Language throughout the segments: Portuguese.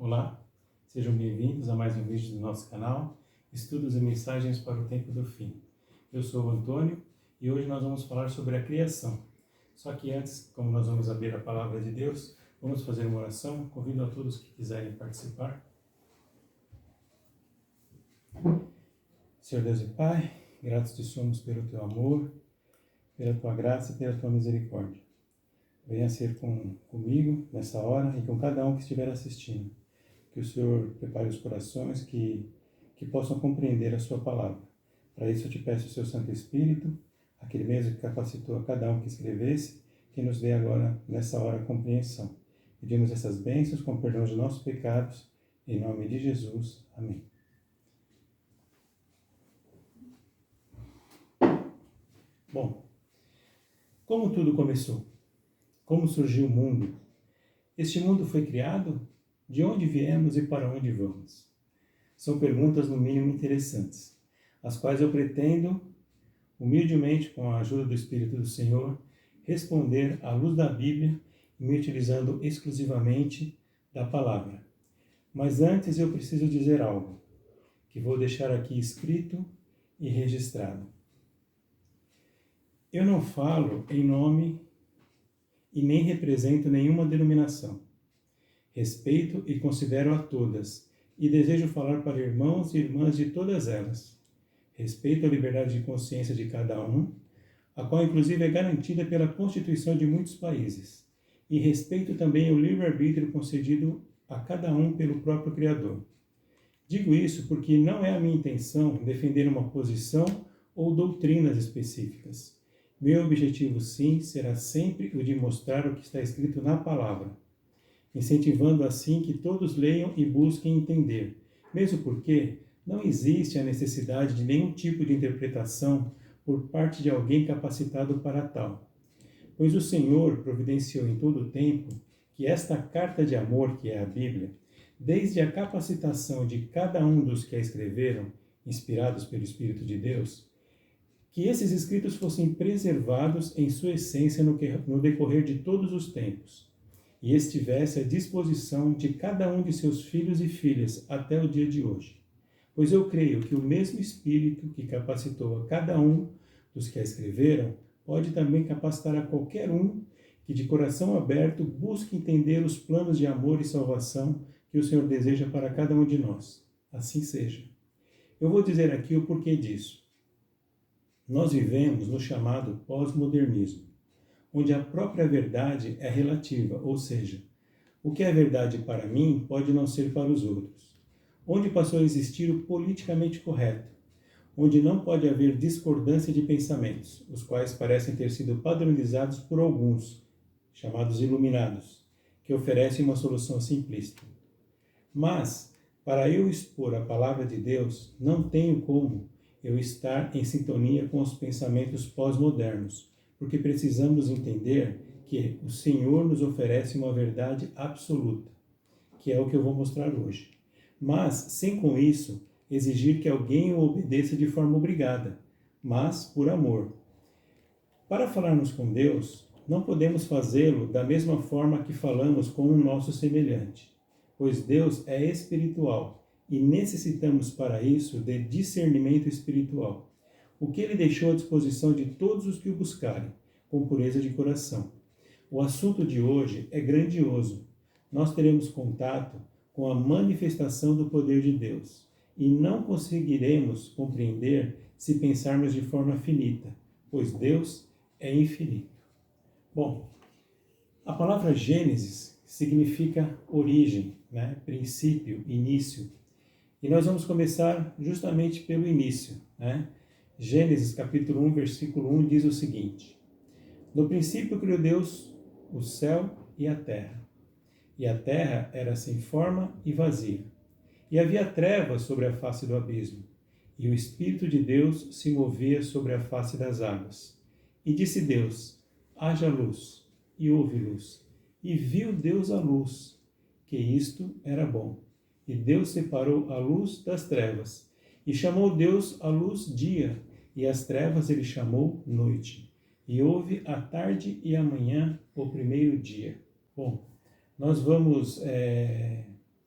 Olá, sejam bem-vindos a mais um vídeo do nosso canal, Estudos e Mensagens para o Tempo do Fim. Eu sou o Antônio e hoje nós vamos falar sobre a criação. Só que antes, como nós vamos abrir a Palavra de Deus, vamos fazer uma oração. Convido a todos que quiserem participar. Senhor Deus e Pai, gratos te somos pelo teu amor, pela tua graça e pela tua misericórdia. Venha ser comigo nessa hora e com cada um que estiver assistindo. Que o Senhor prepare os corações que possam compreender a sua palavra. Para isso eu te peço o seu Santo Espírito, aquele mesmo que capacitou a cada um que escrevesse, que nos dê agora, nessa hora, a compreensão. Pedimos essas bênçãos com perdão de nossos pecados, em nome de Jesus. Amém. Bom, como tudo começou? Como surgiu o mundo? Este mundo foi criado? De onde viemos e para onde vamos? São perguntas, no mínimo, interessantes, as quais eu pretendo, humildemente, com a ajuda do Espírito do Senhor, responder à luz da Bíblia, me utilizando exclusivamente da palavra. Mas antes eu preciso dizer algo, que vou deixar aqui escrito e registrado. Eu não falo em nome e nem represento nenhuma denominação. Respeito e considero a todas, e desejo falar para irmãos e irmãs de todas elas. Respeito a liberdade de consciência de cada um, a qual inclusive é garantida pela Constituição de muitos países, e respeito também o livre-arbítrio concedido a cada um pelo próprio Criador. Digo isso porque não é a minha intenção defender uma posição ou doutrinas específicas. Meu objetivo, sim, será sempre o de mostrar o que está escrito na palavra, incentivando assim que todos leiam e busquem entender, mesmo porque não existe a necessidade de nenhum tipo de interpretação por parte de alguém capacitado para tal. Pois o Senhor providenciou em todo o tempo que esta carta de amor, que é a Bíblia, desde a capacitação de cada um dos que a escreveram, inspirados pelo Espírito de Deus, que esses escritos fossem preservados em sua essência no decorrer de todos os tempos, e estivesse à disposição de cada um de seus filhos e filhas até o dia de hoje. Pois eu creio que o mesmo Espírito que capacitou a cada um dos que a escreveram, pode também capacitar a qualquer um que de coração aberto busque entender os planos de amor e salvação que o Senhor deseja para cada um de nós. Assim seja. Eu vou dizer aqui o porquê disso. Nós vivemos no chamado pós-modernismo, onde a própria verdade é relativa, ou seja, o que é verdade para mim pode não ser para os outros. Onde passou a existir o politicamente correto, onde não pode haver discordância de pensamentos, os quais parecem ter sido padronizados por alguns, chamados iluminados, que oferecem uma solução simplista. Mas, para eu expor a palavra de Deus, não tenho como eu estar em sintonia com os pensamentos pós-modernos, porque precisamos entender que o Senhor nos oferece uma verdade absoluta, que é o que eu vou mostrar hoje. Mas, sem com isso, exigir que alguém o obedeça de forma obrigada, mas por amor. Para falarmos com Deus, não podemos fazê-lo da mesma forma que falamos com o nosso semelhante, pois Deus é espiritual e necessitamos para isso de discernimento espiritual, o que Ele deixou à disposição de todos os que o buscarem, com pureza de coração. O assunto de hoje é grandioso. Nós teremos contato com a manifestação do poder de Deus e não conseguiremos compreender se pensarmos de forma finita, pois Deus é infinito. Bom, a palavra Gênesis significa origem, princípio, início. E nós vamos começar justamente pelo início. Gênesis capítulo 1, versículo 1 diz o seguinte: No princípio criou Deus o céu e a terra era sem forma e vazia. E havia trevas sobre a face do abismo, e o Espírito de Deus se movia sobre a face das águas. E disse Deus: haja luz, e houve luz. E viu Deus a luz, que isto era bom. E Deus separou a luz das trevas. E chamou Deus a luz dia, e as trevas ele chamou noite. E houve a tarde e a manhã o primeiro dia. Bom, nós vamos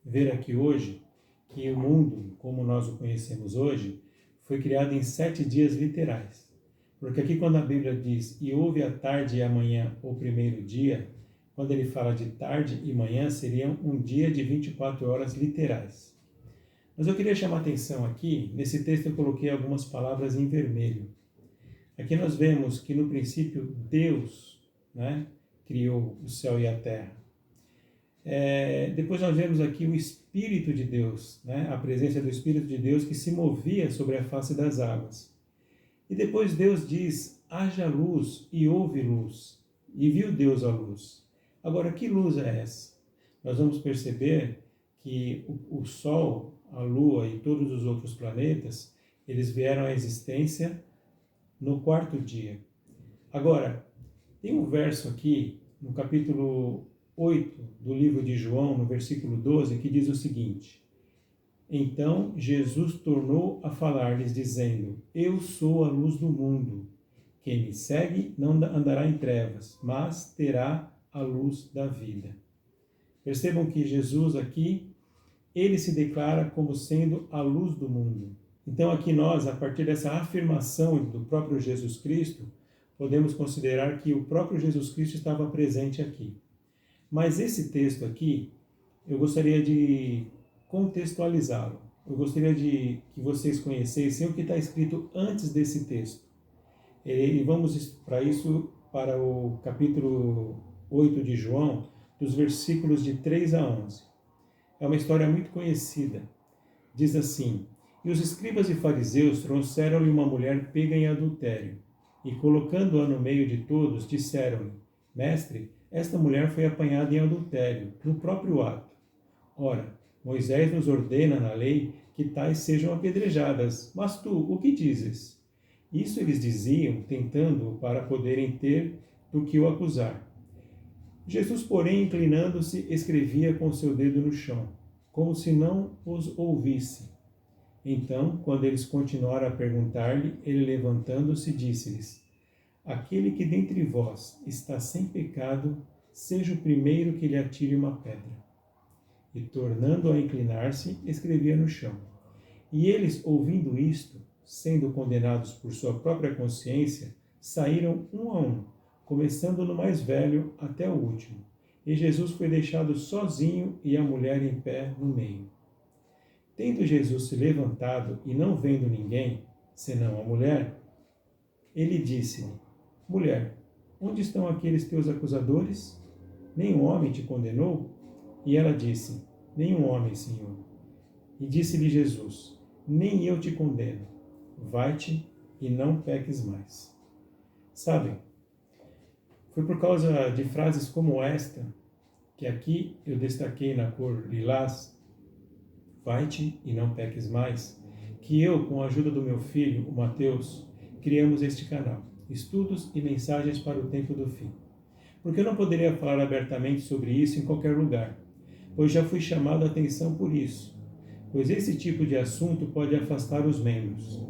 ver aqui hoje que o mundo, como nós o conhecemos hoje, foi criado em 7 dias literais. Porque aqui quando a Bíblia diz, e houve a tarde e a manhã o primeiro dia, quando ele fala de tarde e manhã, seriam um dia de 24 horas literais. Mas eu queria chamar a atenção aqui, nesse texto eu coloquei algumas palavras em vermelho. Aqui nós vemos que no princípio Deus, criou o céu e a terra. Depois nós vemos aqui o Espírito de Deus, a presença do Espírito de Deus que se movia sobre a face das águas. E depois Deus diz, haja luz e houve luz, e viu Deus a luz. Agora, que luz é essa? Nós vamos perceber que o Sol, a Lua e todos os outros planetas, eles vieram à existência no 4º dia. Agora, tem um verso aqui, no capítulo 8 do livro de João, no versículo 12, que diz o seguinte: então Jesus tornou a falar-lhes, dizendo, eu sou a luz do mundo. Quem me segue não andará em trevas, mas terá a luz da vida. Percebam que Jesus aqui, ele se declara como sendo a luz do mundo. Então aqui nós, a partir dessa afirmação do próprio Jesus Cristo, podemos considerar que o próprio Jesus Cristo estava presente aqui. Mas esse texto aqui, eu gostaria de contextualizá-lo. Eu gostaria de que vocês conhecessem o que está escrito antes desse texto. E vamos para isso, para o capítulo 8 de João, dos versículos de 3 a 11. É uma história muito conhecida. Diz assim, e os escribas e fariseus trouxeram-lhe uma mulher pega em adultério, e colocando-a no meio de todos, disseram-lhe, mestre, esta mulher foi apanhada em adultério, no próprio ato. Ora, Moisés nos ordena na lei que tais sejam apedrejadas, mas tu, o que dizes? Isso eles diziam, tentando para poderem ter do que o acusar. Jesus, porém, inclinando-se, escrevia com seu dedo no chão, como se não os ouvisse. Então, quando eles continuaram a perguntar-lhe, ele levantando-se, disse-lhes, aquele que dentre vós está sem pecado, seja o primeiro que lhe atire uma pedra. E, tornando a inclinar-se, escrevia no chão. E eles, ouvindo isto, sendo condenados por sua própria consciência, saíram um a um, começando no mais velho até o último. E Jesus foi deixado sozinho e a mulher em pé no meio. Tendo Jesus se levantado e não vendo ninguém, senão a mulher, ele disse-lhe, mulher, onde estão aqueles teus acusadores? Nenhum homem te condenou? E ela disse, nenhum homem, Senhor. E disse-lhe Jesus, nem eu te condeno. Vai-te e não peques mais. Sabem, foi por causa de frases como esta, que aqui eu destaquei na cor lilás, vai-te e não peques mais, que eu, com a ajuda do meu filho, o Mateus, criamos este canal, Estudos e Mensagens para o Tempo do Fim. Porque eu não poderia falar abertamente sobre isso em qualquer lugar, pois já fui chamado a atenção por isso, pois esse tipo de assunto pode afastar os membros.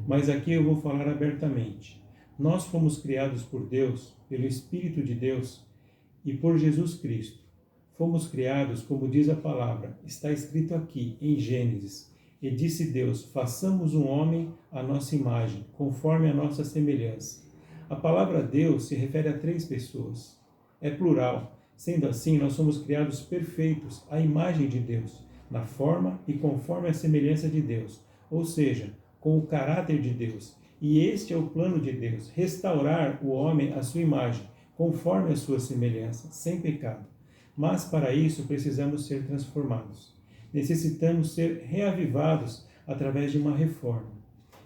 Mas aqui eu vou falar abertamente. Nós fomos criados por Deus, pelo Espírito de Deus e por Jesus Cristo. Fomos criados, como diz a palavra, está escrito aqui em Gênesis. E disse Deus, façamos um homem à nossa imagem, conforme a nossa semelhança. A palavra Deus se refere a 3 pessoas. É plural. Sendo assim, nós somos criados perfeitos, à imagem de Deus, na forma e conforme a semelhança de Deus, ou seja, com o caráter de Deus. E este é o plano de Deus, restaurar o homem à sua imagem, conforme a sua semelhança, sem pecado. Mas para isso precisamos ser transformados. Necessitamos ser reavivados através de uma reforma.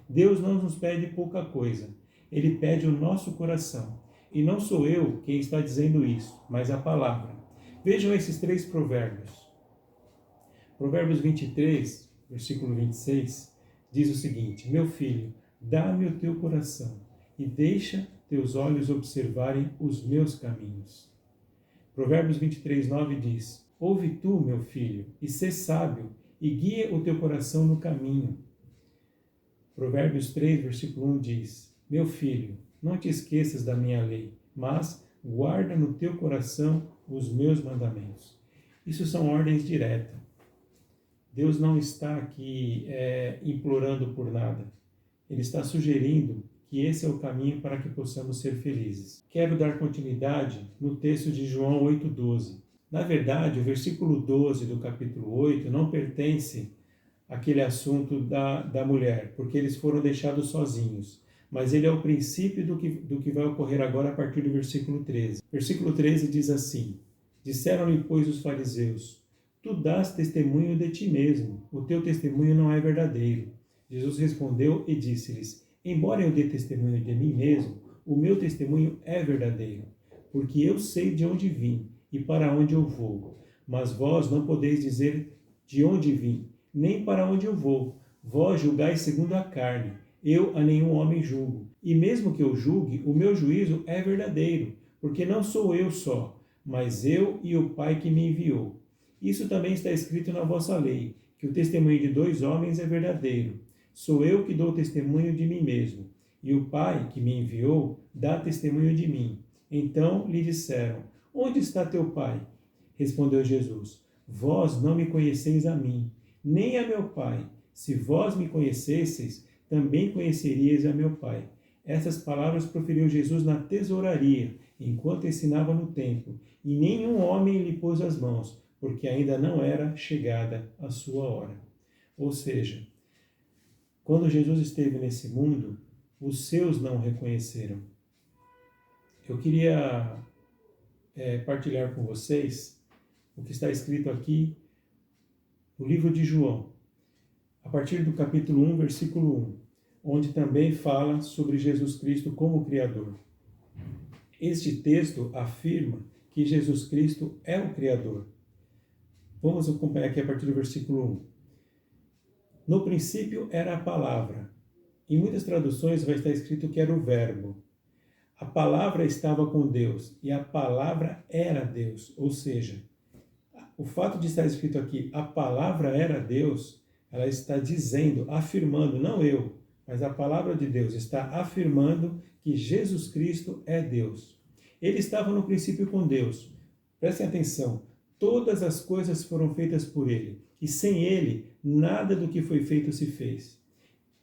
Deus não nos pede pouca coisa, Ele pede o nosso coração. E não sou eu quem está dizendo isso, mas a palavra. Vejam esses 3 provérbios. Provérbios 23, versículo 26, diz o seguinte, meu filho, dá-me o teu coração e deixa teus olhos observarem os meus caminhos. Provérbios 23, 9 diz, ouve tu, meu filho, e sê sábio, e guia o teu coração no caminho. Provérbios 3, versículo 1 diz, meu filho, não te esqueças da minha lei, mas guarda no teu coração os meus mandamentos. Isso são ordens diretas. Deus não está aqui implorando por nada. Ele está sugerindo que esse é o caminho para que possamos ser felizes. Quero dar continuidade no texto de João 8,12. Na verdade, o versículo 12 do capítulo 8 não pertence àquele assunto da mulher, porque eles foram deixados sozinhos. Mas ele é o princípio do que vai ocorrer agora a partir do versículo 13. Versículo 13 diz assim: Disseram-lhe, pois, os fariseus: Tu dás testemunho de ti mesmo, o teu testemunho não é verdadeiro. Jesus respondeu e disse-lhes: Embora eu dê testemunho de mim mesmo, o meu testemunho é verdadeiro, porque eu sei de onde vim e para onde eu vou. Mas vós não podeis dizer de onde vim, nem para onde eu vou. Vós julgais segundo a carne. Eu a nenhum homem julgo. E mesmo que eu julgue, o meu juízo é verdadeiro, porque não sou eu só, mas eu e o Pai que me enviou. Isso também está escrito na vossa lei, que o testemunho de 2 homens é verdadeiro. Sou eu que dou testemunho de mim mesmo, e o Pai que me enviou dá testemunho de mim. Então lhe disseram: Onde está teu Pai? Respondeu Jesus: Vós não me conheceis a mim, nem a meu Pai. Se vós me conhecesseis, também conheceríeis a meu Pai. Essas palavras proferiu Jesus na tesouraria, enquanto ensinava no templo, e nenhum homem lhe pôs as mãos, porque ainda não era chegada a sua hora. Ou seja, quando Jesus esteve nesse mundo, os seus não o reconheceram. Eu queria partilhar com vocês o que está escrito aqui no livro de João, a partir do capítulo 1, versículo 1. Onde também fala sobre Jesus Cristo como Criador. Este texto afirma que Jesus Cristo é o Criador. Vamos acompanhar aqui a partir do versículo 1. No princípio era a palavra. Em muitas traduções vai estar escrito que era o verbo. A palavra estava com Deus e a palavra era Deus. Ou seja, o fato de estar escrito aqui, a palavra era Deus, ela está dizendo, afirmando, não eu, mas a palavra de Deus está afirmando que Jesus Cristo é Deus. Ele estava no princípio com Deus. Prestem atenção, todas as coisas foram feitas por ele, e sem ele, nada do que foi feito se fez.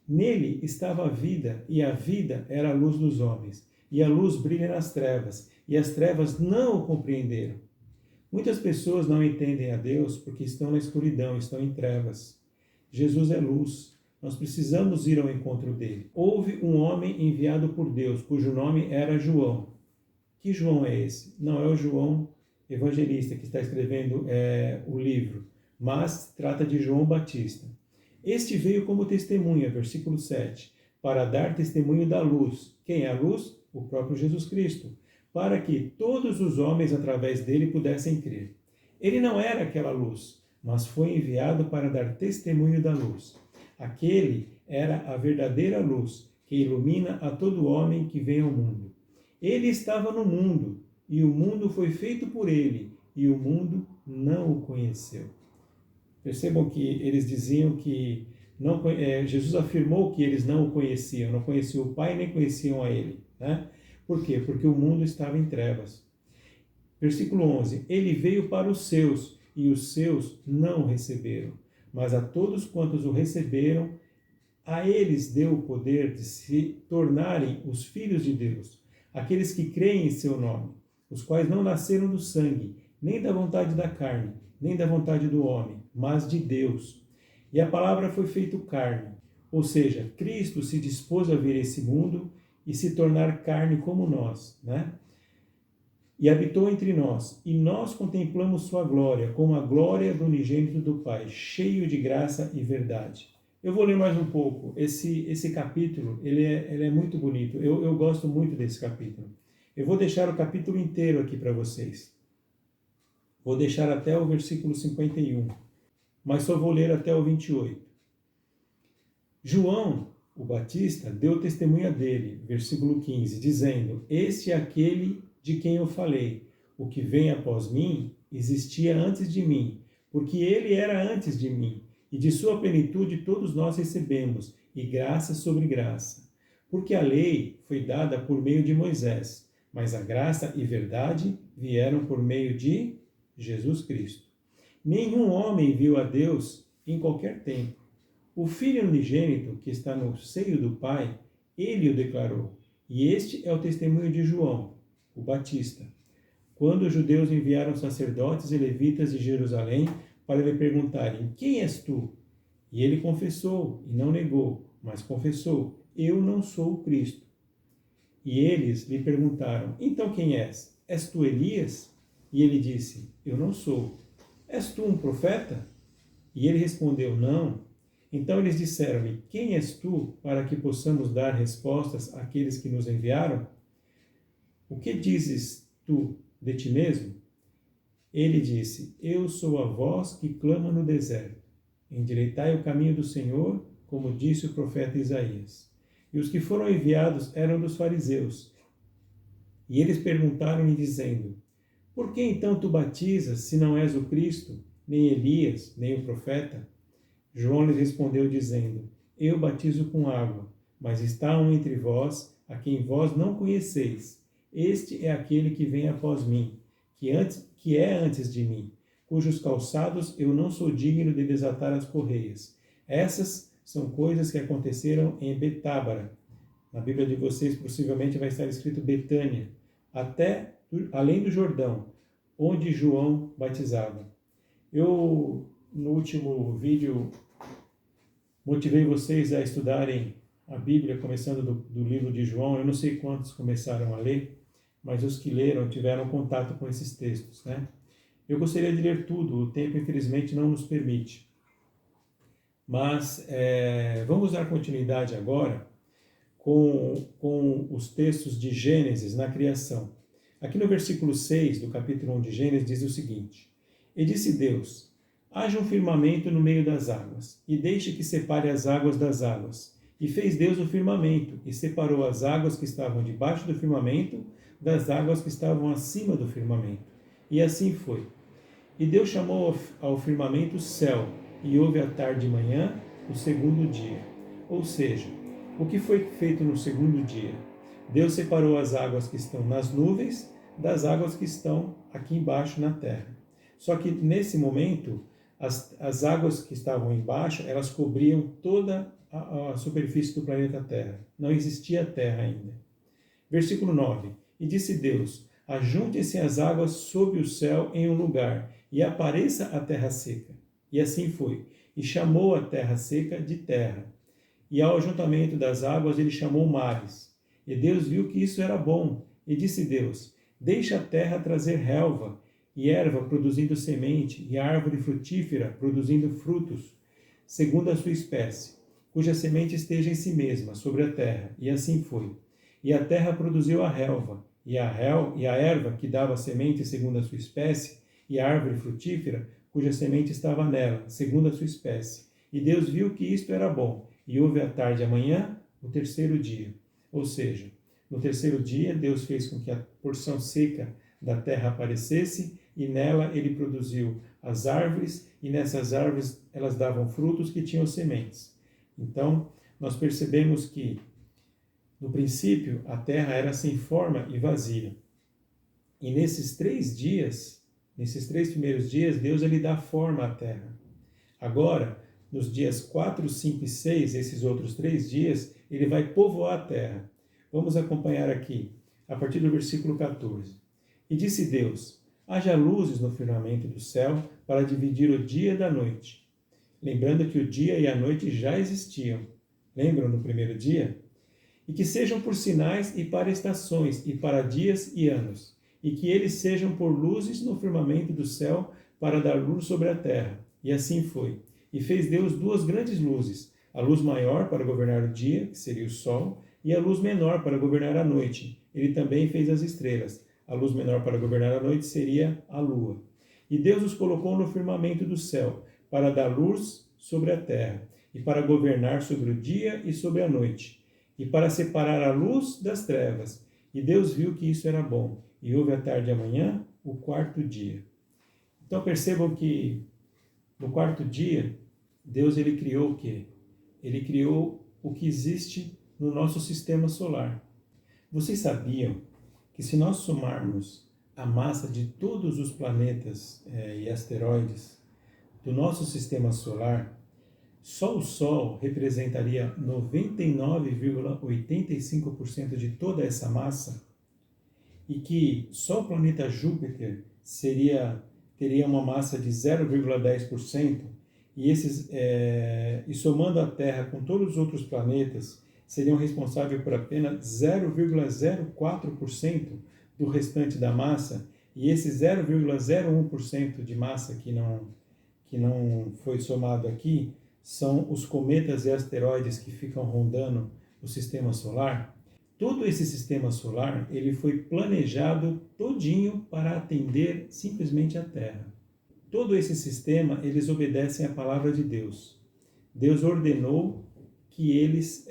Nele estava a vida, e a vida era a luz dos homens. E a luz brilha nas trevas, e as trevas não o compreenderam. Muitas pessoas não entendem a Deus porque estão na escuridão, estão em trevas. Jesus é luz. Nós precisamos ir ao encontro dele. Houve um homem enviado por Deus, cujo nome era João. Que João é esse? Não é o João evangelista que está escrevendo o livro, mas trata de João Batista. Este veio como testemunha, versículo 7, para dar testemunho da luz. Quem é a luz? O próprio Jesus Cristo, para que todos os homens através dele pudessem crer. Ele não era aquela luz, mas foi enviado para dar testemunho da luz. Aquele era a verdadeira luz, que ilumina a todo homem que vem ao mundo. Ele estava no mundo, e o mundo foi feito por ele, e o mundo não o conheceu. Percebam que eles diziam que Jesus afirmou que eles não o conheciam, não conheciam o Pai nem conheciam a ele. Né? Por quê? Porque o mundo estava em trevas. Versículo 11. Ele veio para os seus, e os seus não o receberam. Mas a todos quantos o receberam, a eles deu o poder de se tornarem os filhos de Deus, aqueles que creem em seu nome, os quais não nasceram do sangue, nem da vontade da carne, nem da vontade do homem, mas de Deus. E a palavra foi feita carne, ou seja, Cristo se dispôs a vir a esse mundo e se tornar carne como nós, né? E habitou entre nós, e nós contemplamos sua glória, como a glória do unigênito do Pai, cheio de graça e verdade. Eu vou ler mais um pouco. Esse capítulo, ele é muito bonito. Eu gosto muito desse capítulo. Eu vou deixar o capítulo inteiro aqui para vocês. Vou deixar até o versículo 51, mas só vou ler até o 28. João, o Batista, deu testemunha dele, versículo 15, dizendo: Este é aquele de quem eu falei, o que vem após mim existia antes de mim, porque ele era antes de mim, e de sua plenitude todos nós recebemos, e graça sobre graça. Porque a lei foi dada por meio de Moisés, mas a graça e verdade vieram por meio de Jesus Cristo. Nenhum homem viu a Deus em qualquer tempo. O Filho unigênito, que está no seio do Pai, ele o declarou. E este é o testemunho de João, o Batista, quando os judeus enviaram sacerdotes e levitas de Jerusalém para lhe perguntarem: quem és tu? E ele confessou, e não negou, mas confessou: eu não sou o Cristo. E eles lhe perguntaram: então quem és? És tu Elias? E ele disse: eu não sou. És tu um profeta? E ele respondeu: não. Então eles disseram-lhe: quem és tu, para que possamos dar respostas àqueles que nos enviaram? O que dizes tu de ti mesmo? Ele disse: eu sou a voz que clama no deserto. Endireitai o caminho do Senhor, como disse o profeta Isaías. E os que foram enviados eram dos fariseus. E eles perguntaram-lhe, dizendo: por que então tu batizas, se não és o Cristo, nem Elias, nem o profeta? João lhes respondeu, dizendo: eu batizo com água, mas está um entre vós, a quem vós não conheceis. Este é aquele que vem após mim, que é antes de mim, cujos calçados eu não sou digno de desatar as correias. Essas são coisas que aconteceram em Betábara. Na Bíblia de vocês possivelmente vai estar escrito Betânia, até além do Jordão, onde João batizava. Eu, no último vídeo, motivei vocês a estudarem a Bíblia, começando do livro de João. Eu não sei quantos começaram a ler, mas os que leram tiveram contato com esses textos, né? Eu gostaria de ler tudo, o tempo infelizmente não nos permite. Mas vamos dar continuidade agora com os textos de Gênesis na criação. Aqui no versículo 6 do capítulo 1 de Gênesis diz o seguinte: e disse Deus: haja um firmamento no meio das águas, e deixe que separe as águas das águas. E fez Deus o firmamento, e separou as águas que estavam debaixo do firmamento das águas que estavam acima do firmamento. E assim foi. E Deus chamou ao firmamento céu, e houve a tarde e manhã, o segundo dia. Ou seja, o que foi feito no segundo dia? Deus separou as águas que estão nas nuvens das águas que estão aqui embaixo na terra. Só que nesse momento, as águas que estavam embaixo, elas cobriam toda a superfície do planeta Terra. Não existia terra ainda. Versículo 9. E disse Deus: ajuntem-se as águas sob o céu em um lugar, e apareça a terra seca. E assim foi. E chamou a terra seca de terra. E ao ajuntamento das águas ele chamou mares. E Deus viu que isso era bom. E disse Deus: deixa a terra trazer relva, e erva produzindo semente, e árvore frutífera produzindo frutos, segundo a sua espécie, cuja semente esteja em si mesma, sobre a terra. E assim foi. E a terra produziu a relva, e a erva que dava semente segundo a sua espécie, e a árvore frutífera, cuja semente estava nela, segundo a sua espécie. E Deus viu que isto era bom. E houve a tarde e a manhã, o terceiro dia. Ou seja, no terceiro dia, Deus fez com que a porção seca da terra aparecesse, e nela ele produziu as árvores, e nessas árvores elas davam frutos que tinham sementes. Então, nós percebemos que, no princípio, a terra era sem forma e vazia. E nesses 3 dias, nesses 3 primeiros dias, Deus ele dá forma à terra. Agora, nos dias 4, 5 e 6, esses outros 3 dias, ele vai povoar a terra. Vamos acompanhar aqui, a partir do versículo 14. E disse Deus: haja luzes no firmamento do céu para dividir o dia da noite. Lembrando que o dia e a noite já existiam. Lembram no primeiro dia? E que sejam por sinais e para estações, e para dias e anos. E que eles sejam por luzes no firmamento do céu para dar luz sobre a terra. E assim foi. E fez Deus 2 grandes luzes, a luz maior para governar o dia, que seria o sol, e a luz menor para governar a noite. Ele também fez as estrelas. A luz menor para governar a noite seria a lua. E Deus os colocou no firmamento do céu, para dar luz sobre a terra, e para governar sobre o dia e sobre a noite, e para separar a luz das trevas. E Deus viu que isso era bom. E houve a tarde e a manhã, o 4º dia. Então percebam que no 4º dia, Deus ele criou o quê? Ele criou o que existe no nosso sistema solar. Vocês sabiam que se nós somarmos a massa de todos os planetas e asteroides do nosso sistema solar, Só o Sol representaria 99,85% de toda essa massa e que só o planeta Júpiter teria uma massa de 0,10% e somando a Terra com todos os outros planetas seriam responsáveis por apenas 0,04% do restante da massa, e esse 0,01% de massa que não foi somado aqui são os cometas e asteroides que ficam rondando o sistema solar. Todo esse sistema solar ele foi planejado todinho para atender simplesmente a Terra. Todo esse sistema, eles obedecem à palavra de Deus. Deus ordenou que eles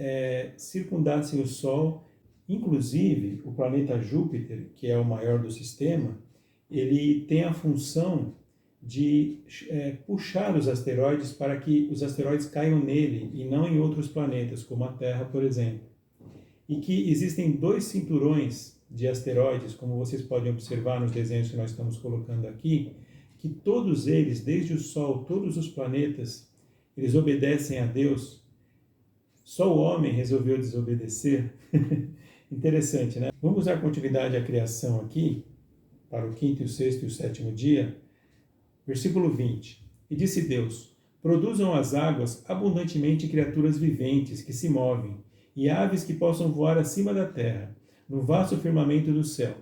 circundassem o Sol. Inclusive, o planeta Júpiter, que é o maior do sistema, ele tem a função de puxar os asteroides para que os asteroides caiam nele e não em outros planetas, como a Terra, por exemplo. E que existem 2 cinturões de asteroides, como vocês podem observar nos desenhos que nós estamos colocando aqui, que todos eles, desde o Sol, todos os planetas, eles obedecem a Deus. Só o homem resolveu desobedecer. Interessante, né? Vamos dar continuidade à criação aqui, para o 5º, o 6º e o 7º dia. Versículo 20. E disse Deus: produzam as águas abundantemente criaturas viventes que se movem, e aves que possam voar acima da terra, no vasto firmamento do céu.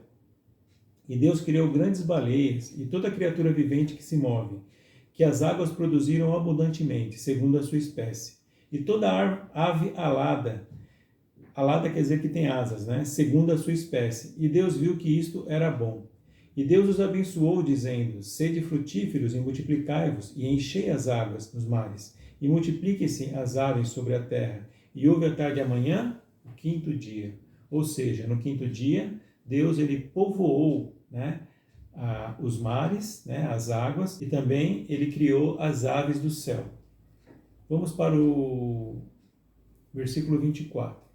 E Deus criou grandes baleias e toda criatura vivente que se move, que as águas produziram abundantemente, segundo a sua espécie. E toda ave alada quer dizer que tem asas, né? Segundo a sua espécie. E Deus viu que isto era bom. E Deus os abençoou, dizendo: sede frutíferos e multiplicai-vos, e enchei as águas nos mares, e multipliquem-se as aves sobre a terra. E houve a tarde e a manhã, o 5º dia. Ou seja, no 5º dia, Deus ele povoou, né, os mares, né, as águas, e também ele criou as aves do céu. Vamos para o versículo 24.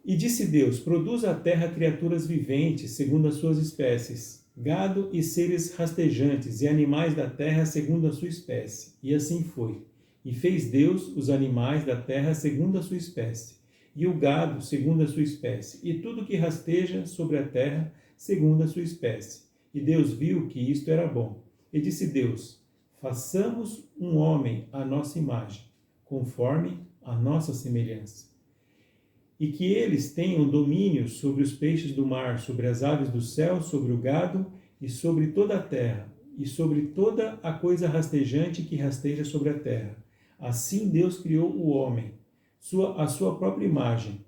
E disse Deus: produza a terra criaturas viventes, segundo as suas espécies, gado e seres rastejantes, e animais da terra, segundo a sua espécie. E assim foi. E fez Deus os animais da terra, segundo a sua espécie, e o gado, segundo a sua espécie, e tudo que rasteja sobre a terra, segundo a sua espécie. E Deus viu que isto era bom. E disse Deus: façamos um homem à nossa imagem, conforme a nossa semelhança. E que eles tenham domínio sobre os peixes do mar, sobre as aves do céu, sobre o gado e sobre toda a terra, e sobre toda a coisa rastejante que rasteja sobre a terra. Assim Deus criou o homem, a sua própria imagem.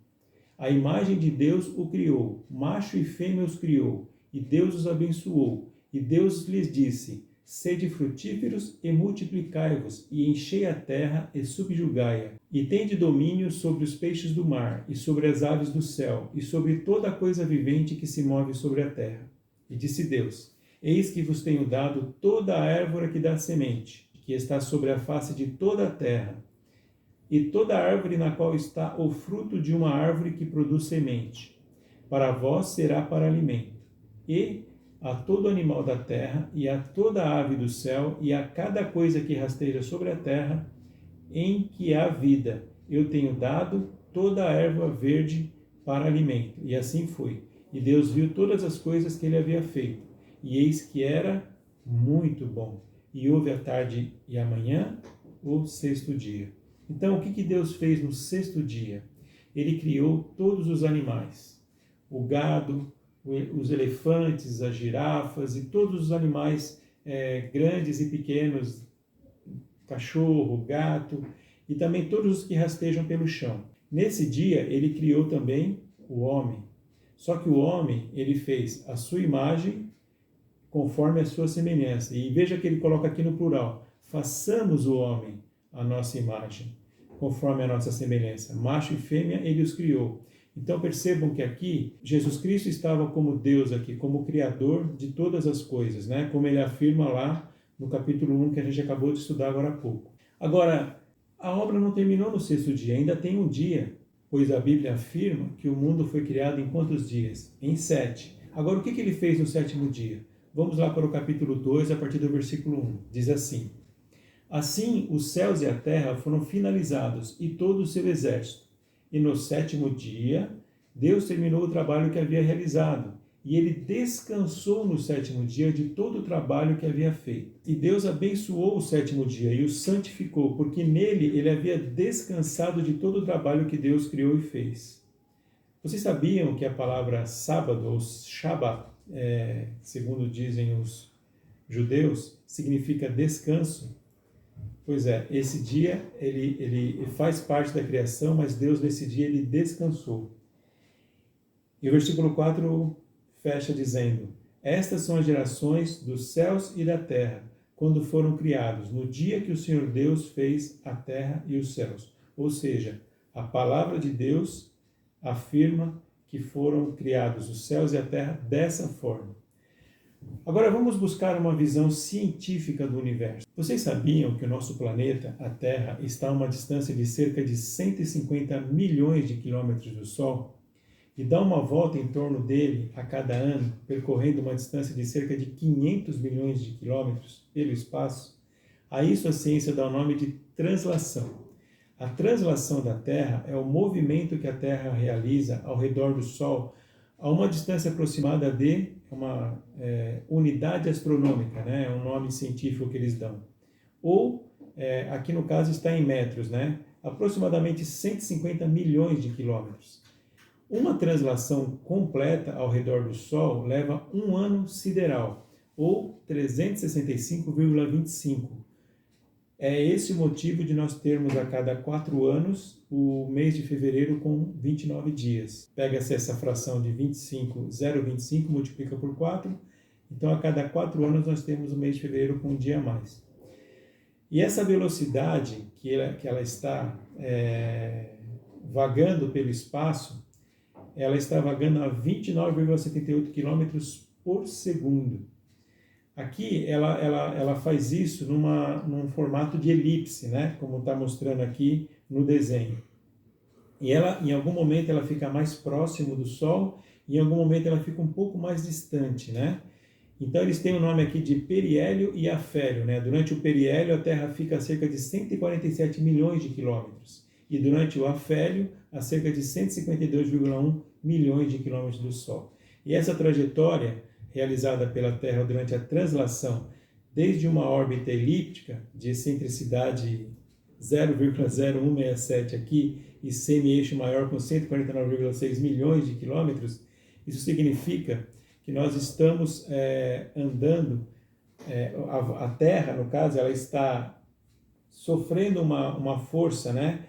A imagem de Deus o criou, macho e fêmea os criou, e Deus os abençoou. E Deus lhes disse: sede frutíferos e multiplicai-vos, e enchei a terra e subjugai-a, e tende domínio sobre os peixes do mar, e sobre as aves do céu, e sobre toda a coisa vivente que se move sobre a terra. E disse Deus: eis que vos tenho dado toda a árvore que dá semente, que está sobre a face de toda a terra, e toda a árvore na qual está o fruto de uma árvore que produz semente. Para vós será para alimento. E a todo animal da terra, e a toda ave do céu, e a cada coisa que rasteja sobre a terra, em que há vida, eu tenho dado toda a erva verde para alimento. E assim foi. E Deus viu todas as coisas que ele havia feito, e eis que era muito bom. E houve a tarde e a manhã, o 6º dia. Então, o que Deus fez no 6º dia? Ele criou todos os animais, o gado, os elefantes, as girafas e todos os animais grandes e pequenos, cachorro, gato, e também todos os que rastejam pelo chão. Nesse dia, ele criou também o homem. Só que o homem, ele fez a sua imagem conforme a sua semelhança. E veja que ele coloca aqui no plural: façamos o homem à nossa imagem, conforme a nossa semelhança. Macho e fêmea, ele os criou. Então percebam que aqui, Jesus Cristo estava como Deus aqui, como Criador de todas as coisas, né? Como ele afirma lá no capítulo 1, que a gente acabou de estudar agora há pouco. Agora, a obra não terminou no 6º dia, ainda tem um dia, pois a Bíblia afirma que o mundo foi criado em quantos dias? Em 7. Agora, o que ele fez no 7º dia? Vamos lá para o capítulo 2, a partir do versículo 1. Diz assim: Assim, os céus e a terra foram finalizados e todo o seu exército. E no 7º dia, Deus terminou o trabalho que havia realizado. E ele descansou no 7º dia de todo o trabalho que havia feito. E Deus abençoou o 7º dia e o santificou, porque nele ele havia descansado de todo o trabalho que Deus criou e fez. Vocês sabiam que a palavra sábado, ou Shabbat, segundo dizem os judeus, significa descanso? Pois é, esse dia ele faz parte da criação, mas Deus nesse dia ele descansou. E o versículo 4 fecha dizendo: estas são as gerações dos céus e da terra, quando foram criados, no dia que o Senhor Deus fez a terra e os céus. Ou seja, a palavra de Deus afirma que foram criados os céus e a terra dessa forma. Agora vamos buscar uma visão científica do universo. Vocês sabiam que o nosso planeta, a Terra, está a uma distância de cerca de 150 milhões de quilômetros do Sol e dá uma volta em torno dele a cada ano, percorrendo uma distância de cerca de 500 milhões de quilômetros pelo espaço? A isso a ciência dá o nome de translação. A translação da Terra é o movimento que a Terra realiza ao redor do Sol a uma distância aproximada de uma unidade astronômica, né? É um nome científico que eles dão. Ou, aqui no caso está em metros, né? Aproximadamente 150 milhões de quilômetros. Uma translação completa ao redor do Sol leva um ano sideral, ou 365,25. É esse o motivo de nós termos a cada 4 anos o mês de fevereiro com 29 dias. Pega-se essa fração de 0,25, multiplica por 4, então a cada 4 anos nós temos o mês de fevereiro com um dia a mais. E essa velocidade que ela está vagando pelo espaço, ela está vagando a 29,78 km por segundo. Aqui ela faz isso num formato de elipse, né? Como está mostrando aqui no desenho. E ela, em algum momento ela fica mais próximo do Sol, e em algum momento ela fica um pouco mais distante, né? Então eles têm o nome aqui de periélio e afélio, né? Durante o periélio a Terra fica a cerca de 147 milhões de quilômetros, e durante o afélio a cerca de 152,1 milhões de quilômetros do Sol. E essa trajetória realizada pela Terra durante a translação, desde uma órbita elíptica de excentricidade 0,0167 aqui e semi-eixo maior com 149,6 milhões de quilômetros, isso significa que nós estamos andando, a Terra, no caso, ela está sofrendo uma força, né,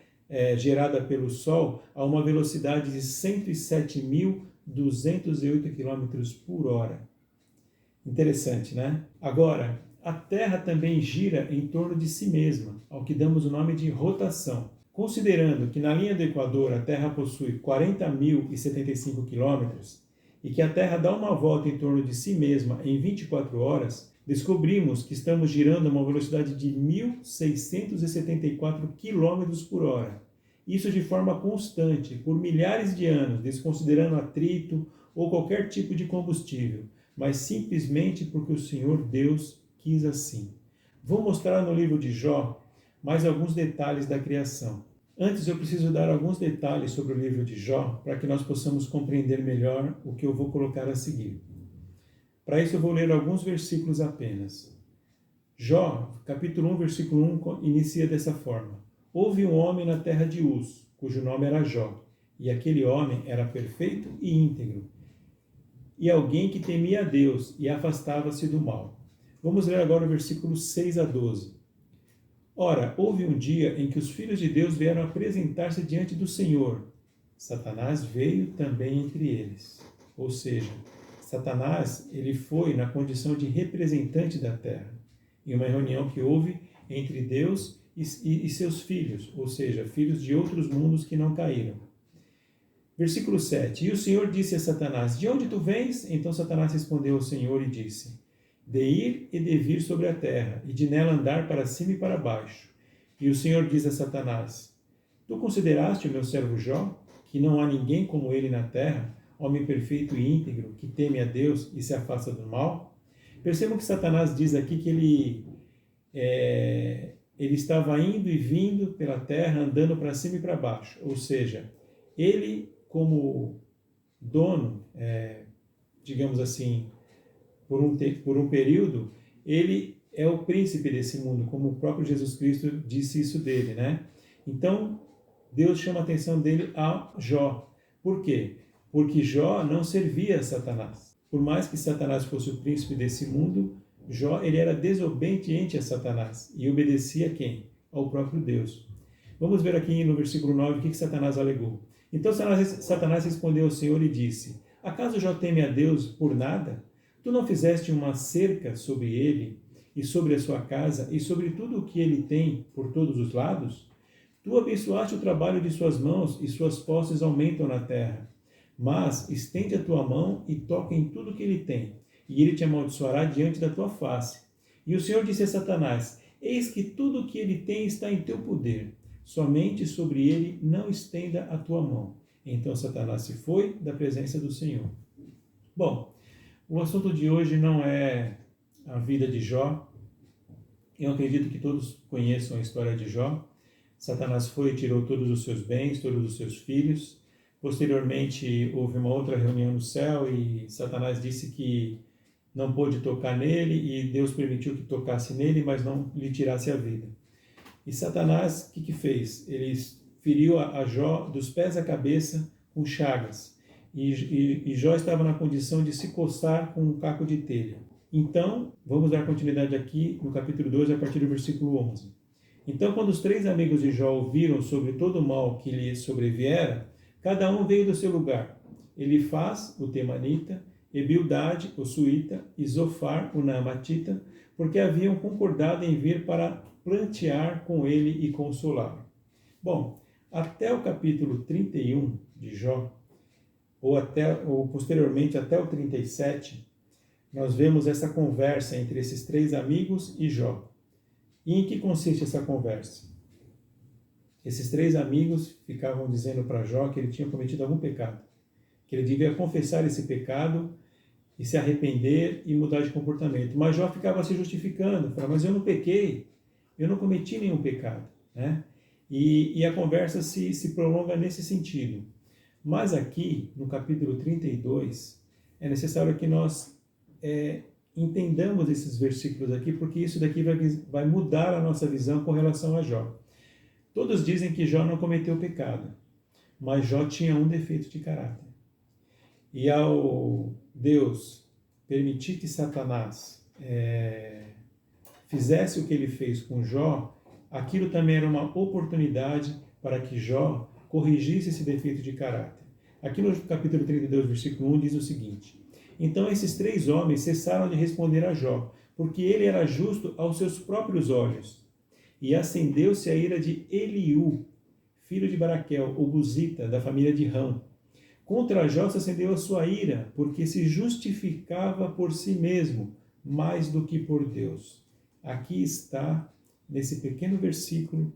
gerada pelo Sol a uma velocidade de 107.208 km por hora. Interessante, né? Agora, a Terra também gira em torno de si mesma, ao que damos o nome de rotação. Considerando que na linha do Equador a Terra possui 40.075 quilômetros e que a Terra dá uma volta em torno de si mesma em 24 horas, descobrimos que estamos girando a uma velocidade de 1.674 km por hora. Isso de forma constante, por milhares de anos, desconsiderando atrito ou qualquer tipo de combustível, mas simplesmente porque o Senhor Deus quis assim. Vou mostrar no livro de Jó mais alguns detalhes da criação. Antes eu preciso dar alguns detalhes sobre o livro de Jó para que nós possamos compreender melhor o que eu vou colocar a seguir. Para isso eu vou ler alguns versículos apenas. Jó, capítulo 1, versículo 1, inicia dessa forma. Houve um homem na terra de Uz, cujo nome era Jó, e aquele homem era perfeito e íntegro, e alguém que temia a Deus e afastava-se do mal. Vamos ler agora o versículo 6 a 12. Ora, houve um dia em que os filhos de Deus vieram apresentar-se diante do Senhor. Satanás veio também entre eles. Ou seja, Satanás ele foi na condição de representante da terra, em uma reunião que houve entre Deus e seus filhos, ou seja, filhos de outros mundos que não caíram. Versículo 7. E o Senhor disse a Satanás, de onde tu vens? Então Satanás respondeu ao Senhor e disse, de ir e de vir sobre a terra, e de nela andar para cima e para baixo. E o Senhor diz a Satanás, tu consideraste o meu servo Jó, que não há ninguém como ele na terra, homem perfeito e íntegro, que teme a Deus e se afasta do mal? Percebam que Satanás diz aqui que ele estava indo e vindo pela terra, andando para cima e para baixo. Ou seja, ele, como dono, digamos assim, por um período, ele é o príncipe desse mundo, como o próprio Jesus Cristo disse isso dele, né? Então, Deus chama a atenção dele a Jó. Por quê? Porque Jó não servia a Satanás. Por mais que Satanás fosse o príncipe desse mundo, Jó ele era desobediente a Satanás e obedecia a quem? Ao próprio Deus. Vamos ver aqui no versículo 9 o que Satanás alegou. Então Satanás respondeu ao Senhor e disse: acaso Jó teme a Deus por nada? Tu não fizeste uma cerca sobre ele e sobre a sua casa e sobre tudo o que ele tem por todos os lados? Tu abençoaste o trabalho de suas mãos e suas posses aumentam na terra. Mas estende a tua mão e toca em tudo que ele tem, e ele te amaldiçoará diante da tua face. E o Senhor disse a Satanás: eis que tudo o que ele tem está em teu poder, somente sobre ele não estenda a tua mão. Então Satanás se foi da presença do Senhor. Bom, o assunto de hoje não é a vida de Jó. Eu acredito que todos conheçam a história de Jó. Satanás foi e tirou todos os seus bens, todos os seus filhos. Posteriormente, houve uma outra reunião no céu e Satanás disse que não pôde tocar nele e Deus permitiu que tocasse nele, mas não lhe tirasse a vida. E Satanás, o que fez? Ele feriu a Jó dos pés à cabeça com chagas. E Jó estava na condição de se coçar com um caco de telha. Então, vamos dar continuidade aqui no capítulo 12, a partir do versículo 11. Então, quando os 3 amigos de Jó ouviram sobre todo o mal que lhe sobreviera, cada um veio do seu lugar. Elifaz, o temanita, e Bildade, o suíta, e Zofar, o naamatita, porque haviam concordado em vir para plantear com ele e consolá-lo. Bom, até o capítulo 31 de Jó, ou posteriormente até o 37, nós vemos essa conversa entre esses 3 amigos e Jó. E em que consiste essa conversa? Esses 3 amigos ficavam dizendo para Jó que ele tinha cometido algum pecado, que ele devia confessar esse pecado e se arrepender e mudar de comportamento. Mas Jó ficava se justificando, falando: mas eu não pequei, eu não cometi nenhum pecado, né? E a conversa se prolonga nesse sentido. Mas aqui, no capítulo 32, é necessário que nós entendamos esses versículos aqui, porque isso daqui vai mudar a nossa visão com relação a Jó. Todos dizem que Jó não cometeu pecado, mas Jó tinha um defeito de caráter. E ao Deus permitir que Satanás fizesse o que ele fez com Jó, aquilo também era uma oportunidade para que Jó corrigisse esse defeito de caráter. Aqui no capítulo 32, versículo 1, diz o seguinte: então esses 3 homens cessaram de responder a Jó, porque ele era justo aos seus próprios olhos. E acendeu-se a ira de Eliú, filho de Baraquel, o Buzita, da família de Rão. Contra Jó se acendeu a sua ira, porque se justificava por si mesmo, mais do que por Deus. Aqui está, nesse pequeno versículo,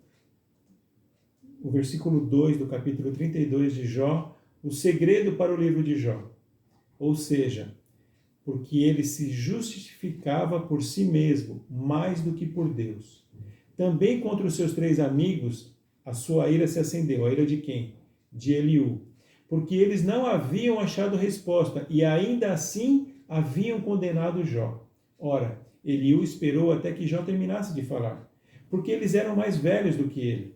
o versículo 2 do capítulo 32 de Jó, o segredo para o livro de Jó. Ou seja, porque ele se justificava por si mesmo, mais do que por Deus. Também contra os seus 3 amigos, a sua ira se acendeu. A ira de quem? De Eliú. Porque eles não haviam achado resposta e ainda assim haviam condenado Jó. Ora, Eliú esperou até que Jó terminasse de falar, porque eles eram mais velhos do que ele.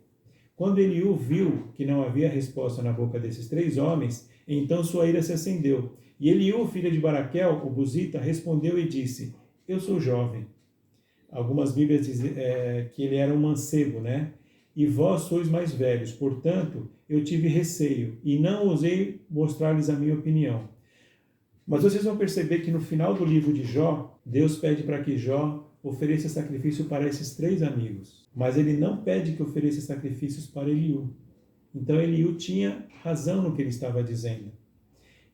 Quando Eliú viu que não havia resposta na boca desses 3 homens, então sua ira se acendeu. E Eliú, filho de Baraquel, o Buzita, respondeu e disse: eu sou jovem. Algumas Bíblias dizem que ele era um mancebo, né? E vós sois mais velhos, portanto, eu tive receio e não ousei mostrar-lhes a minha opinião. Mas vocês vão perceber que no final do livro de Jó, Deus pede para que Jó ofereça sacrifício para esses 3 amigos. Mas ele não pede que ofereça sacrifícios para Eliú. Então Eliú tinha razão no que ele estava dizendo.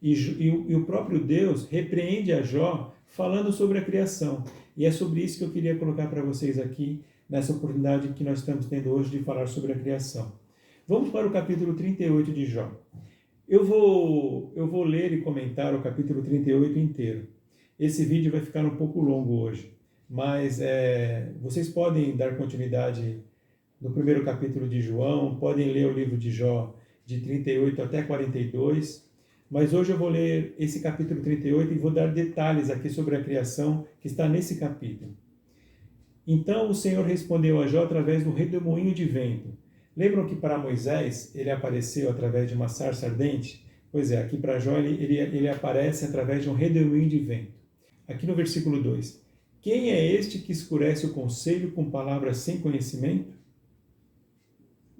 E o próprio Deus repreende a Jó falando sobre a criação. E é sobre isso que eu queria colocar para vocês aqui, nessa oportunidade que nós estamos tendo hoje de falar sobre a criação. Vamos para o capítulo 38 de Jó. Eu vou ler e comentar o capítulo 38 inteiro. Esse vídeo vai ficar um pouco longo hoje, mas vocês podem dar continuidade no primeiro capítulo de João, podem ler o livro de Jó de 38 até 42, mas hoje eu vou ler esse capítulo 38 e vou dar detalhes aqui sobre a criação que está nesse capítulo. Então o Senhor respondeu a Jó através do redemoinho de vento. Lembram que para Moisés ele apareceu através de uma sarça ardente? Pois é, aqui para Jó ele aparece através de um redemoinho de vento. Aqui no versículo 2. Quem é este que escurece o conselho com palavras sem conhecimento?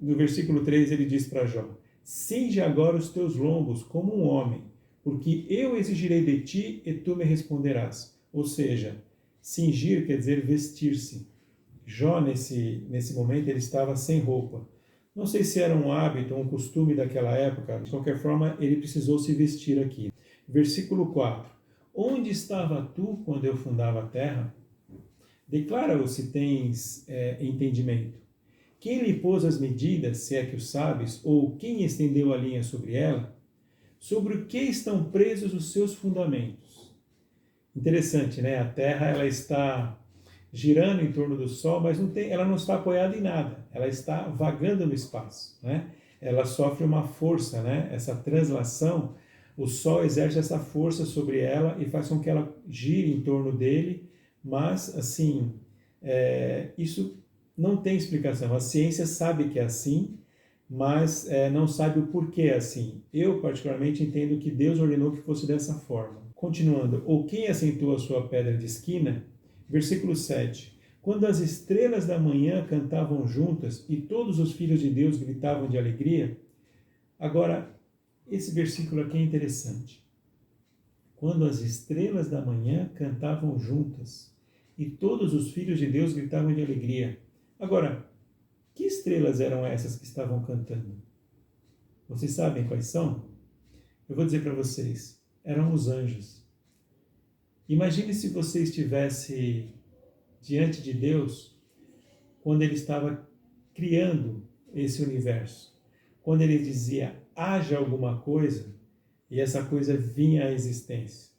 No versículo 3 ele diz para Jó: cinge agora os teus lombos como um homem, porque eu exigirei de ti e tu me responderás. Ou seja, cingir quer dizer vestir-se. Jó, nesse momento, ele estava sem roupa. Não sei se era um hábito, um costume daquela época, de qualquer forma, ele precisou se vestir aqui. Versículo 4. Onde estava tu quando eu fundava a terra? Declara-o se tens entendimento. Quem lhe pôs as medidas, se é que o sabes, ou quem estendeu a linha sobre ela? Sobre o que estão presos os seus fundamentos? Interessante, né? A terra ela está girando em torno do Sol, mas ela não está apoiada em nada, ela está vagando no espaço, né? Ela sofre uma força, né? Essa translação, o Sol exerce essa força sobre ela e faz com que ela gire em torno dele, mas, assim, isso não tem explicação. A ciência sabe que é assim, mas não sabe o porquê é assim. Eu, particularmente, entendo que Deus ordenou que fosse dessa forma. Continuando, ou quem assentou a sua pedra de esquina? Versículo 7. Quando as estrelas da manhã cantavam juntas e todos os filhos de Deus gritavam de alegria. Agora, esse versículo aqui é interessante. Quando as estrelas da manhã cantavam juntas e todos os filhos de Deus gritavam de alegria. Agora, que estrelas eram essas que estavam cantando? Vocês sabem quais são? Eu vou dizer para vocês. Eram os anjos. Imagine se você estivesse diante de Deus quando Ele estava criando esse universo. Quando Ele dizia, haja alguma coisa, e essa coisa vinha à existência.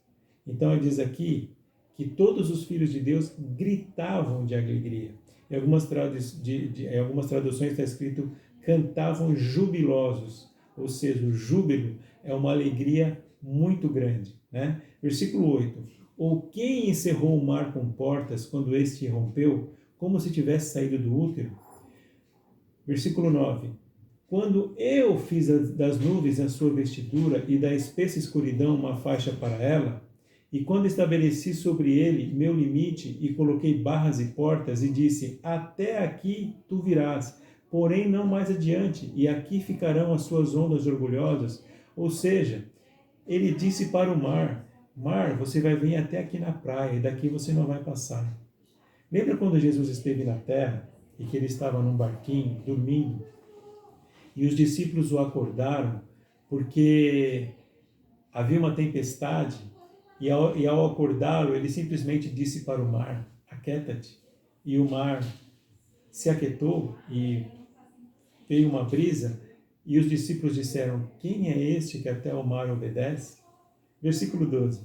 Então ele diz aqui que todos os filhos de Deus gritavam de alegria. Em algumas traduções está escrito cantavam jubilosos, ou seja, o júbilo é uma alegria muito grande, né? Versículo 8. Ou quem encerrou o mar com portas quando este rompeu, como se tivesse saído do útero? Versículo 9. Quando eu fiz das nuvens a sua vestidura e da espessa escuridão uma faixa para ela, e quando estabeleci sobre ele meu limite e coloquei barras e portas e disse, até aqui tu virás, porém não mais adiante, e aqui ficarão as suas ondas orgulhosas. Ou seja, ele disse para o mar, mar, você vai vir até aqui na praia e daqui você não vai passar. Lembra quando Jesus esteve na terra e que ele estava num barquinho, dormindo, e os discípulos o acordaram porque havia uma tempestade e ao acordá-lo, ele simplesmente disse para o mar, aquieta-te. E o mar se aquietou e veio uma brisa e os discípulos disseram, quem é este que até o mar obedece? Versículo 12.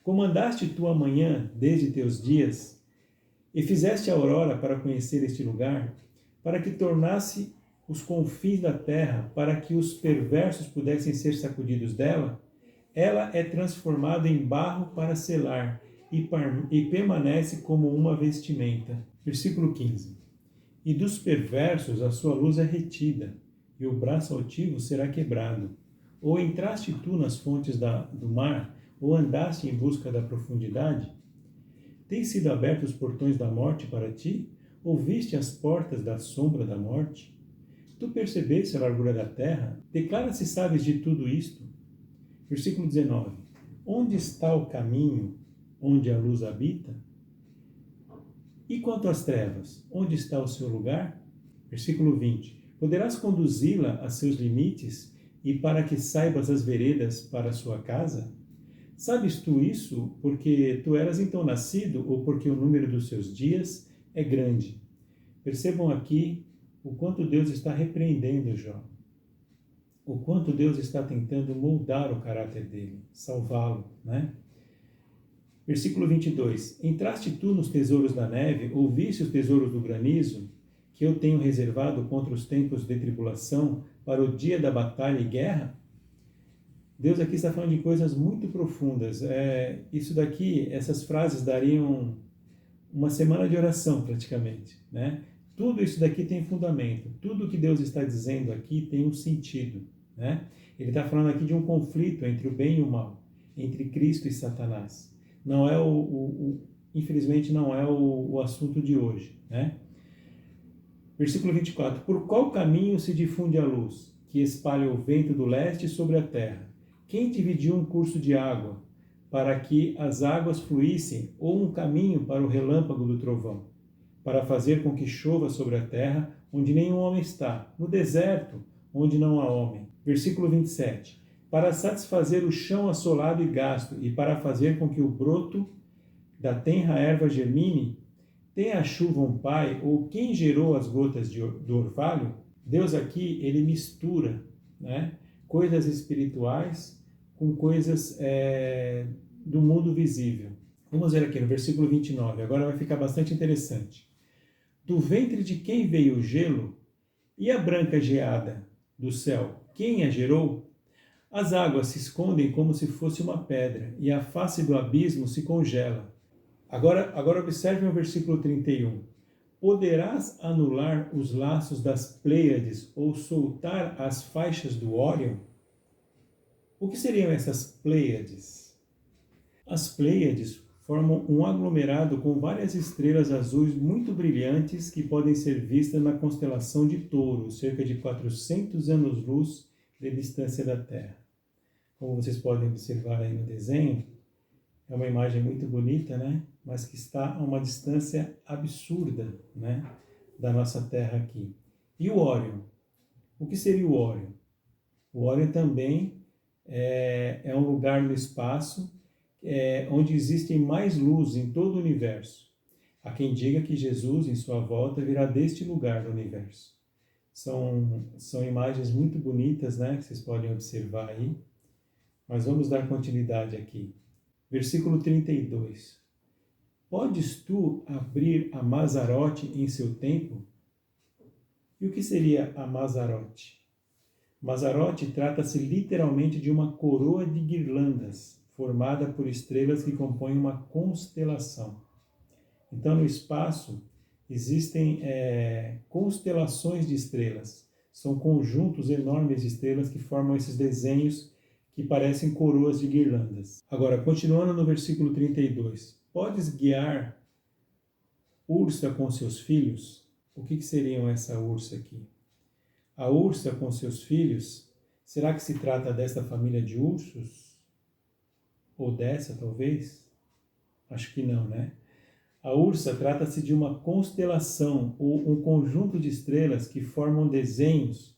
Comandaste tu a manhã desde teus dias e fizeste a aurora para conhecer este lugar, para que tornasse os confins da terra, para que os perversos pudessem ser sacudidos dela? Ela é transformada em barro para selar e permanece como uma vestimenta. Versículo 15. E dos perversos a sua luz é retida, e o braço altivo será quebrado. Ou entraste tu nas fontes do mar, ou andaste em busca da profundidade? Têm sido abertos os portões da morte para ti? Ou viste as portas da sombra da morte? Tu percebeste a largura da terra? Declara se sabes de tudo isto. Versículo 19. Onde está o caminho onde a luz habita? E quanto às trevas, onde está o seu lugar? Versículo 20. Poderás conduzi-la a seus limites e para que saibas as veredas para a sua casa? Sabes tu isso porque tu eras então nascido ou porque o número dos seus dias é grande? Percebam aqui o quanto Deus está repreendendo Jó. O quanto Deus está tentando moldar o caráter dele, salvá-lo, né? Versículo 22. Entraste tu nos tesouros da neve, ou viste os tesouros do granizo, que eu tenho reservado contra os tempos de tribulação, para o dia da batalha e guerra? Deus aqui está falando de coisas muito profundas. Isso daqui, essas frases dariam uma semana de oração praticamente, né? Tudo isso daqui tem fundamento. Tudo que Deus está dizendo aqui tem um sentido, né? Ele está falando aqui de um conflito entre o bem e o mal, entre Cristo e Satanás. Não é infelizmente não é o assunto de hoje, né? Versículo 24. Por qual caminho se difunde a luz, que espalha o vento do leste sobre a terra? Quem dividiu um curso de água, para que as águas fluíssem, ou um caminho para o relâmpago do trovão, para fazer com que chova sobre a terra, onde nenhum homem está, no deserto, onde não há homem? Versículo 27. Para satisfazer o chão assolado e gasto, e para fazer com que o broto da tenra erva germine? Tem a chuva um pai, ou quem gerou as gotas do orvalho? Deus aqui, ele mistura, né, coisas espirituais com coisas do mundo visível. Vamos ver aqui no versículo 29, agora vai ficar bastante interessante. Do ventre de quem veio o gelo, e a branca geada do céu, quem a gerou? As águas se escondem como se fosse uma pedra, e a face do abismo se congela. Agora observe o versículo 31. Poderás anular os laços das Pleiades ou soltar as faixas do Órion? O que seriam essas Pleiades? As Pleiades formam um aglomerado com várias estrelas azuis muito brilhantes que podem ser vistas na constelação de Touro, cerca de 400 anos-luz de distância da Terra. Como vocês podem observar aí no desenho, é uma imagem muito bonita, né? Mas que está a uma distância absurda, né, da nossa Terra aqui. E o Órion? O que seria o Órion? O Órion também é um lugar no espaço onde existem mais luz em todo o universo. Há quem diga que Jesus, em sua volta, virá deste lugar do universo. São imagens muito bonitas, né, que vocês podem observar aí. Mas vamos dar continuidade aqui. Versículo 32. Podes tu abrir a Mazarote em seu tempo? E o que seria a Mazarote? Mazarote trata-se literalmente de uma coroa de guirlandas, formada por estrelas que compõem uma constelação. Então, no espaço, existem constelações de estrelas. São conjuntos enormes de estrelas que formam esses desenhos que parecem coroas de guirlandas. Agora, continuando no versículo 32. Podes guiar ursa com seus filhos? O que seriam essa ursa aqui? A ursa com seus filhos, será que se trata desta família de ursos? Ou dessa, talvez? Acho que não, né? A ursa trata-se de uma constelação ou um conjunto de estrelas que formam desenhos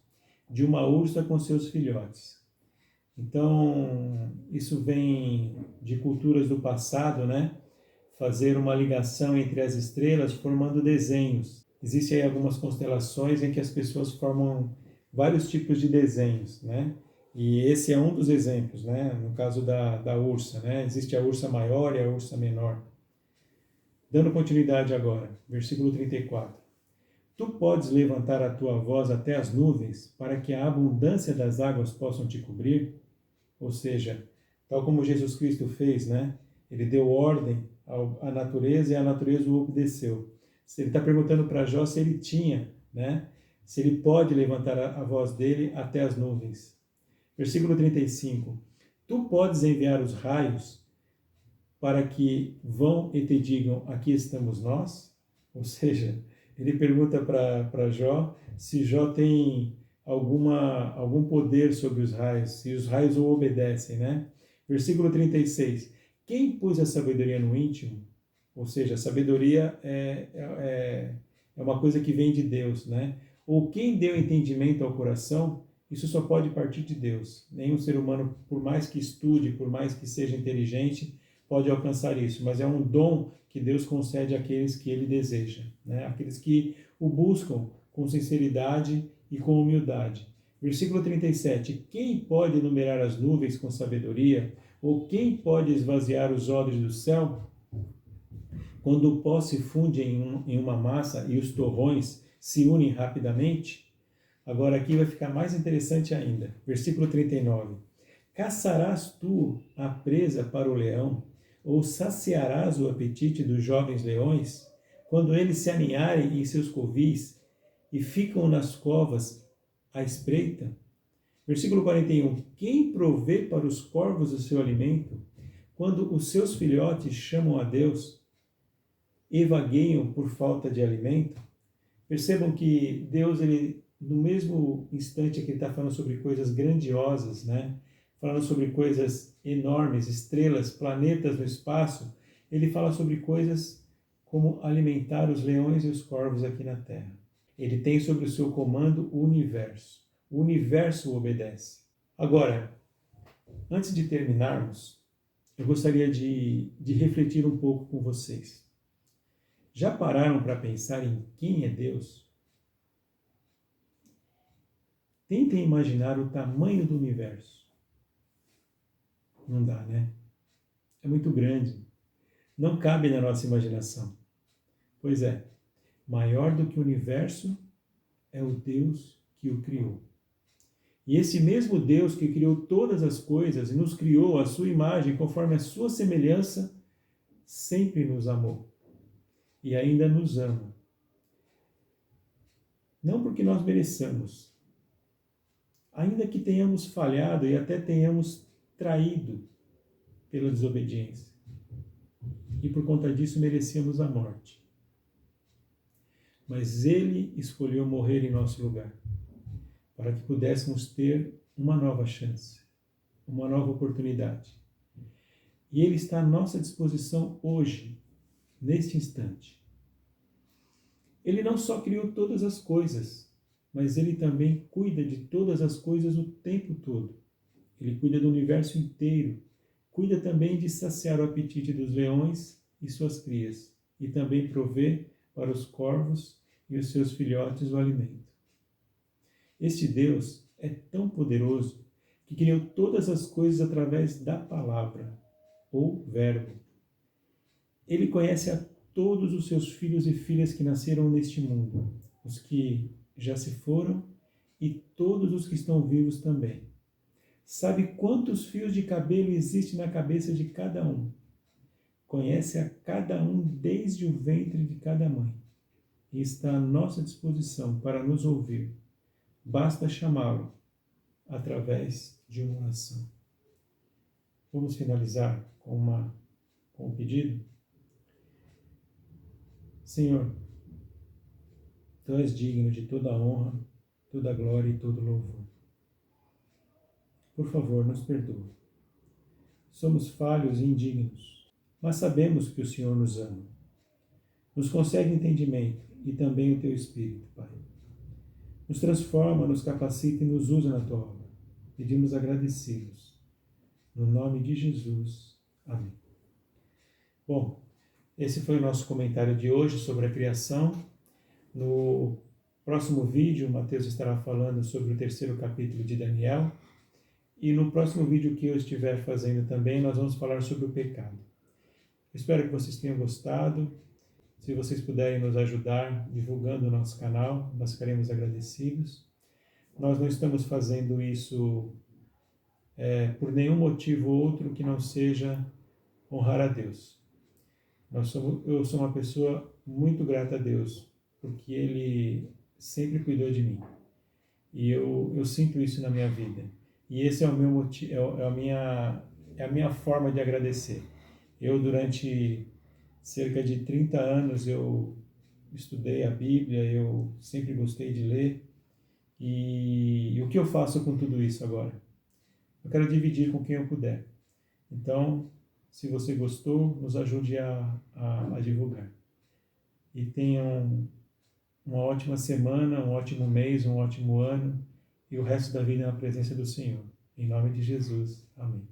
de uma ursa com seus filhotes. Então, isso vem de culturas do passado, né? Fazer uma ligação entre as estrelas formando desenhos. Existem aí algumas constelações em que as pessoas formam vários tipos de desenhos, né? E esse é um dos exemplos, né? No caso da ursa, né? Existe a ursa maior e a ursa menor. Dando continuidade agora, versículo 34. Tu podes levantar a tua voz até as nuvens, para que a abundância das águas possam te cobrir? Ou seja, tal como Jesus Cristo fez, né? Ele deu ordem à natureza e a natureza o obedeceu. Ele está perguntando para Jó se ele tinha, né? Se ele pode levantar a voz dele até as nuvens. Versículo 35. Tu podes enviar os raios para que vão e te digam, aqui estamos nós? Ou seja, ele pergunta para Jó se Jó tem algum poder sobre os raios, se os raios o obedecem, né? Versículo 36. Quem pôs a sabedoria no íntimo? Ou seja, a sabedoria é uma coisa que vem de Deus, né? Ou quem deu entendimento ao coração? Isso só pode partir de Deus. Nenhum ser humano, por mais que estude, por mais que seja inteligente, pode alcançar isso. Mas é um dom que Deus concede àqueles que Ele deseja, né? Aqueles que o buscam com sinceridade e com humildade. Versículo 37. Quem pode enumerar as nuvens com sabedoria, Ou quem pode esvaziar os odres do céu? Quando o pó se funde em uma massa e os torrões se unem rapidamente? Agora aqui vai ficar mais interessante ainda. Versículo 39. Caçarás tu a presa para o leão? Ou saciarás o apetite dos jovens leões? Quando eles se aninharem em seus covis e ficam nas covas à espreita? Versículo 41. Quem provê para os corvos o seu alimento? Quando os seus filhotes chamam a Deus e vagueiam por falta de alimento? Percebam que Deus, ele, no mesmo instante que ele está falando sobre coisas grandiosas, né? Falando sobre coisas enormes, estrelas, planetas no espaço, ele fala sobre coisas como alimentar os leões e os corvos aqui na Terra. Ele tem sob o seu comando o universo. O universo obedece. Agora, antes de terminarmos, eu gostaria de refletir um pouco com vocês. Já pararam para pensar em quem é Deus? Tentem imaginar o tamanho do universo. Não dá, né? É muito grande. Não cabe na nossa imaginação. Pois é, maior do que o universo é o Deus que o criou. E esse mesmo Deus que criou todas as coisas e nos criou à sua imagem, conforme a sua semelhança, sempre nos amou. E ainda nos ama. Não porque nós mereçamos, ainda que tenhamos falhado e até tenhamos traído pela desobediência. E por conta disso merecíamos a morte. Mas Ele escolheu morrer em nosso lugar, para que pudéssemos ter uma nova chance, uma nova oportunidade. E Ele está à nossa disposição hoje, neste instante. Ele não só criou todas as coisas, mas Ele também cuida de todas as coisas o tempo todo. Ele cuida do universo inteiro, cuida também de saciar o apetite dos leões e suas crias, e também provê para os corvos e os seus filhotes o alimento. Este Deus é tão poderoso que criou todas as coisas através da palavra, ou verbo. Ele conhece a todos os seus filhos e filhas que nasceram neste mundo, os que já se foram e todos os que estão vivos também. Sabe quantos fios de cabelo existem na cabeça de cada um. Conhece a cada um desde o ventre de cada mãe. E está à nossa disposição para nos ouvir. Basta chamá-lo através de uma oração. Vamos finalizar com um pedido? Senhor, Tu és digno de toda a honra, toda a glória e todo louvor. Por favor, nos perdoa. Somos falhos e indignos, mas sabemos que o Senhor nos ama. Nos concede entendimento e também o Teu Espírito, Pai. Nos transforma, nos capacita e nos usa na Tua obra. Pedimos agradecidos. No nome de Jesus. Amém. Bom, esse foi o nosso comentário de hoje sobre a criação. No próximo vídeo, Mateus estará falando sobre o 3º capítulo de Daniel. E no próximo vídeo que eu estiver fazendo também, nós vamos falar sobre o pecado. Espero que vocês tenham gostado. Se vocês puderem nos ajudar divulgando o nosso canal, nós ficaremos agradecidos. Nós não estamos fazendo isso por nenhum motivo outro que não seja honrar a Deus. Eu sou uma pessoa muito grata a Deus, porque Ele sempre cuidou de mim. E eu sinto isso na minha vida. E esse é o meu motivo, é a minha forma de agradecer. Eu, durante cerca de 30 anos, eu estudei a Bíblia, eu sempre gostei de ler. E o que eu faço com tudo isso agora? Eu quero dividir com quem eu puder. Então, se você gostou, nos ajude a divulgar. E tenham uma ótima semana, um ótimo mês, um ótimo ano e o resto da vida na presença do Senhor. Em nome de Jesus. Amém.